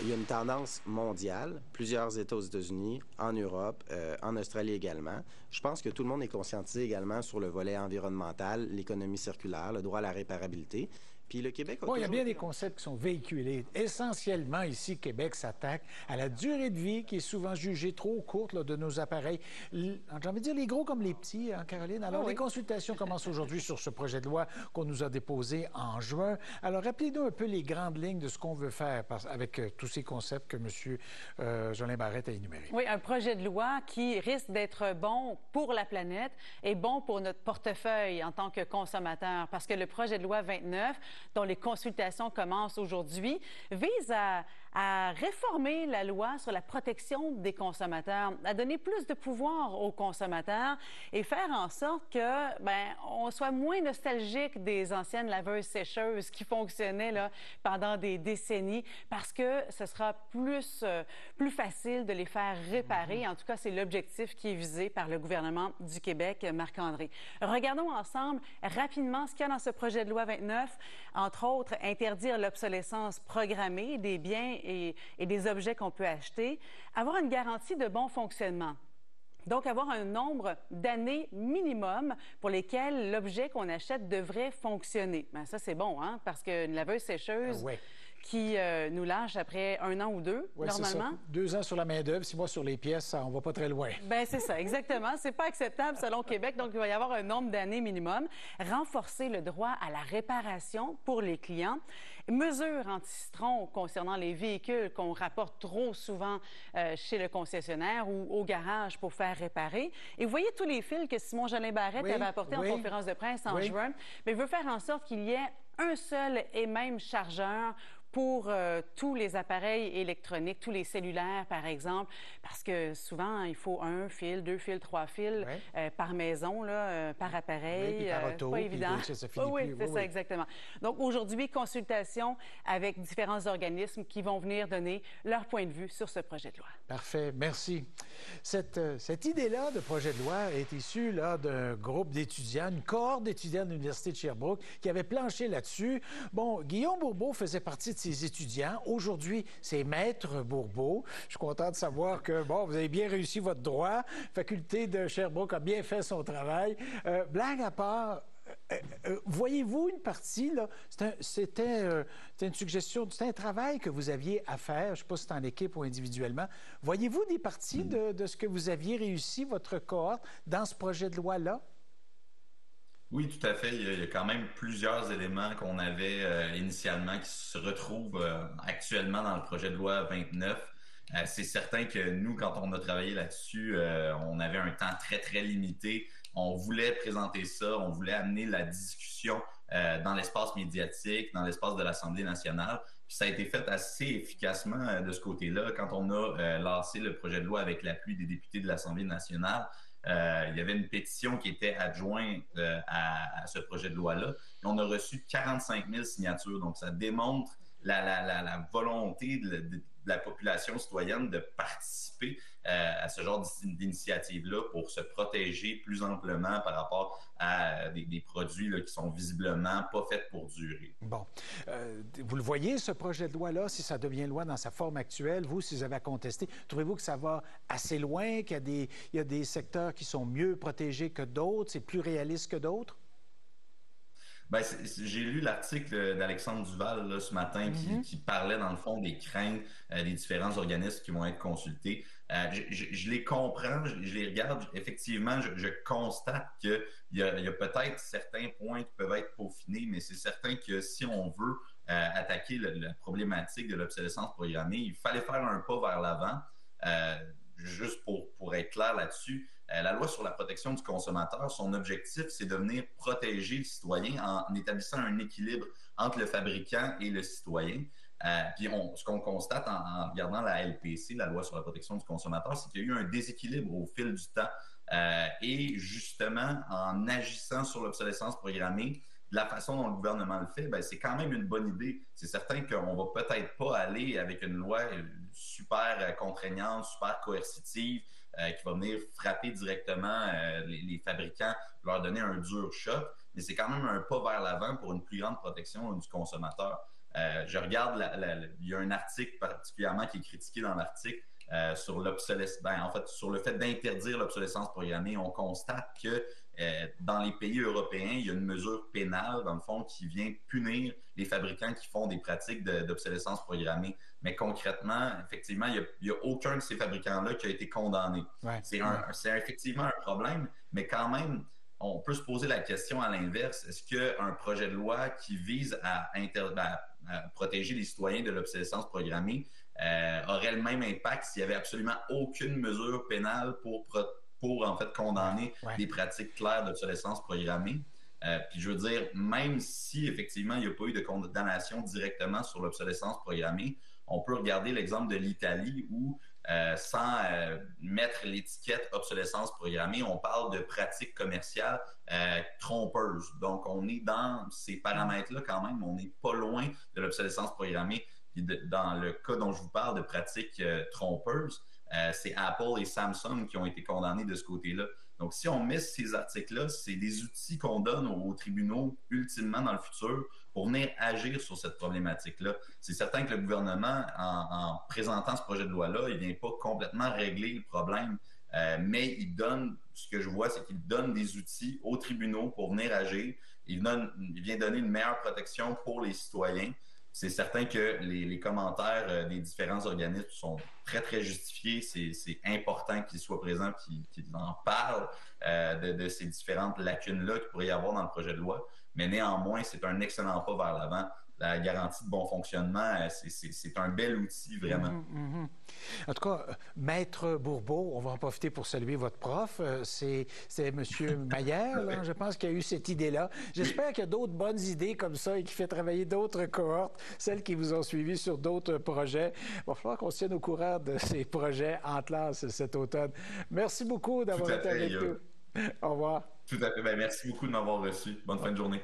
il y a une tendance mondiale, plusieurs États aux États-Unis, en Europe, en Australie également. Je pense que tout le monde est conscientisé également sur le volet environnemental, l'économie circulaire, le droit à la réparabilité. Puis le Québec a Bon, il y a toujours bien été des concepts qui sont véhiculés. Essentiellement, ici, Québec s'attaque à la durée de vie qui est souvent jugée trop courte là, de nos appareils. J'ai envie de dire les gros comme les petits, hein, Caroline. Alors, les consultations commencent aujourd'hui sur ce projet de loi qu'on nous a déposé en juin. Alors, rappelez-nous un peu les grandes lignes de ce qu'on veut faire avec tous ces concepts que M. Jolin Barrette a énumérés. Oui, un projet de loi qui risque d'être bon pour la planète et bon pour notre portefeuille en tant que consommateur. Parce que le projet de loi 29, dont les consultations commencent aujourd'hui, vise à réformer la loi sur la protection des consommateurs, à donner plus de pouvoir aux consommateurs et faire en sorte que, on soit moins nostalgique des anciennes laveuses-sécheuses qui fonctionnaient là, pendant des décennies, parce que ce sera plus facile de les faire réparer. En tout cas, c'est l'objectif qui est visé par le gouvernement du Québec, Marc-André. Regardons ensemble rapidement ce qu'il y a dans ce projet de loi 29. Entre autres, interdire l'obsolescence programmée des biens et des objets qu'on peut acheter, avoir une garantie de bon fonctionnement. Donc, avoir un nombre d'années minimum pour lesquelles l'objet qu'on achète devrait fonctionner. Bien, ça, c'est bon, hein, parce qu'une laveuse-sécheuse qui nous lâche après 1 an ou 2, normalement. Ça. 2 ans sur la main-d'œuvre, 6 mois sur les pièces, on va pas très loin. Bien, c'est ça, exactement. C'est pas acceptable selon Québec, donc il va y avoir un nombre d'années minimum. Renforcer le droit à la réparation pour les clients. Mesures anti-citron concernant les véhicules qu'on rapporte trop souvent chez le concessionnaire ou au garage pour faire réparer. Et vous voyez tous les fils que Simon-Jolin Barrette avait apportés en conférence de presse en juin. Mais il veut faire en sorte qu'il y ait un seul et même chargeur pour tous les appareils électroniques, tous les cellulaires, par exemple, parce que souvent, il faut 1 fil, 2 fils, 3 fils par maison, là, par appareil. Puis par auto, pas évident. Ça finit oui, c'est ça, exactement. Donc, aujourd'hui, consultation avec différents organismes qui vont venir donner leur point de vue sur ce projet de loi. Parfait, merci. Cette idée-là de projet de loi est issue d'un groupe d'étudiants, une cohorte d'étudiants de l'Université de Sherbrooke qui avait planché là-dessus. Bon, Guillaume Bourbeau faisait partie de ces étudiants. Aujourd'hui, c'est Maître Bourbeau. Je suis content de savoir que, vous avez bien réussi votre droit. La faculté de Sherbrooke a bien fait son travail. Blague à part, voyez-vous une partie, là, c'était une suggestion, c'était un travail que vous aviez à faire, je ne sais pas si c'est en équipe ou individuellement. Voyez-vous des parties de ce que vous aviez réussi, votre cohorte, dans ce projet de loi-là? Oui, tout à fait. Il y a quand même plusieurs éléments qu'on avait initialement qui se retrouvent actuellement dans le projet de loi 29. C'est certain que nous, quand on a travaillé là-dessus, on avait un temps très, très limité. On voulait présenter ça, on voulait amener la discussion dans l'espace médiatique, dans l'espace de l'Assemblée nationale. Puis ça a été fait assez efficacement de ce côté-là. Quand on a lancé le projet de loi avec l'appui des députés de l'Assemblée nationale, il y avait une pétition qui était adjointe à ce projet de loi-là. Et on a reçu 45 000 signatures. Donc, ça démontre la volonté de la population citoyenne de participer à ce genre d'initiative-là pour se protéger plus amplement par rapport à des produits là, qui sont visiblement pas faits pour durer. Bon. Vous le voyez, ce projet de loi-là, si ça devient loi dans sa forme actuelle, vous, si vous avez à contester, trouvez-vous que ça va assez loin, qu'il y a des secteurs qui sont mieux protégés que d'autres, c'est plus réaliste que d'autres? Ben, j'ai lu l'article d'Alexandre Duval là, ce matin qui parlait dans le fond des craintes des différents organismes qui vont être consultés. Je les comprends, je les regarde. Effectivement, je constate qu'il y a peut-être certains points qui peuvent être peaufinés, mais c'est certain que si on veut attaquer la problématique de l'obsolescence programmée, il fallait faire un pas vers l'avant. Juste pour être clair là-dessus, la loi sur la protection du consommateur, son objectif, c'est de venir protéger le citoyen en établissant un équilibre entre le fabricant et le citoyen. Puis ce qu'on constate en regardant la LPC, la loi sur la protection du consommateur, c'est qu'il y a eu un déséquilibre au fil du temps. Et justement, en agissant sur l'obsolescence programmée, de la façon dont le gouvernement le fait, ben, c'est quand même une bonne idée. C'est certain qu'on va peut-être pas aller avec une loi super contraignante, super coercitive, qui va venir frapper directement les fabricants, leur donner un dur choc, mais c'est quand même un pas vers l'avant pour une plus grande protection du consommateur. Je regarde, il y a un article particulièrement qui est critiqué dans l'article sur l'obsolescence, en fait, sur le fait d'interdire l'obsolescence programmée. On constate que dans les pays européens, il y a une mesure pénale, dans le fond, qui vient punir les fabricants qui font des pratiques d'obsolescence programmée. Mais concrètement, effectivement, il n'y a aucun de ces fabricants-là qui a été condamné. Ouais. C'est effectivement un problème, mais quand même, on peut se poser la question à l'inverse. Est-ce qu'un projet de loi qui vise à protéger les citoyens de l'obsolescence programmée aurait le même impact s'il n'y avait absolument aucune mesure pénale pour en fait condamner des pratiques claires d'obsolescence programmée? Puis je veux dire, même si effectivement il n'y a pas eu de condamnation directement sur l'obsolescence programmée, on peut regarder l'exemple de l'Italie où sans mettre l'étiquette obsolescence programmée, on parle de pratiques commerciales trompeuses. Donc, on est dans ces paramètres-là quand même, on n'est pas loin de l'obsolescence programmée. Puis dans le cas dont je vous parle de pratiques trompeuses, c'est Apple et Samsung qui ont été condamnés de ce côté-là. Donc, si on met ces articles-là, c'est des outils qu'on donne aux tribunaux ultimement dans le futur pour venir agir sur cette problématique-là. C'est certain que le gouvernement, en présentant ce projet de loi-là, il ne vient pas complètement régler le problème, mais il donne, ce que je vois, c'est qu'il donne des outils aux tribunaux pour venir agir. Il vient donner une meilleure protection pour les citoyens. C'est certain que les commentaires des différents organismes sont très, très justifiés. C'est important qu'ils soient présents et qu'ils en parlent de ces différentes lacunes-là qu'il pourrait y avoir dans le projet de loi. Mais néanmoins, c'est un excellent pas vers l'avant. La garantie de bon fonctionnement, c'est un bel outil, vraiment. En tout cas, Maître Bourbeau, on va en profiter pour saluer votre prof. C'est M. Maillère, là, je pense, qui a eu cette idée-là. J'espère qu'il y a d'autres bonnes idées comme ça et qui fait travailler d'autres cohortes, celles qui vous ont suivi sur d'autres projets. Il va falloir qu'on se tienne au courant de ces projets en classe cet automne. Merci beaucoup d'avoir été avec nous. Au revoir. Tout à fait. Bien, merci beaucoup de m'avoir reçu. Bonne fin de journée.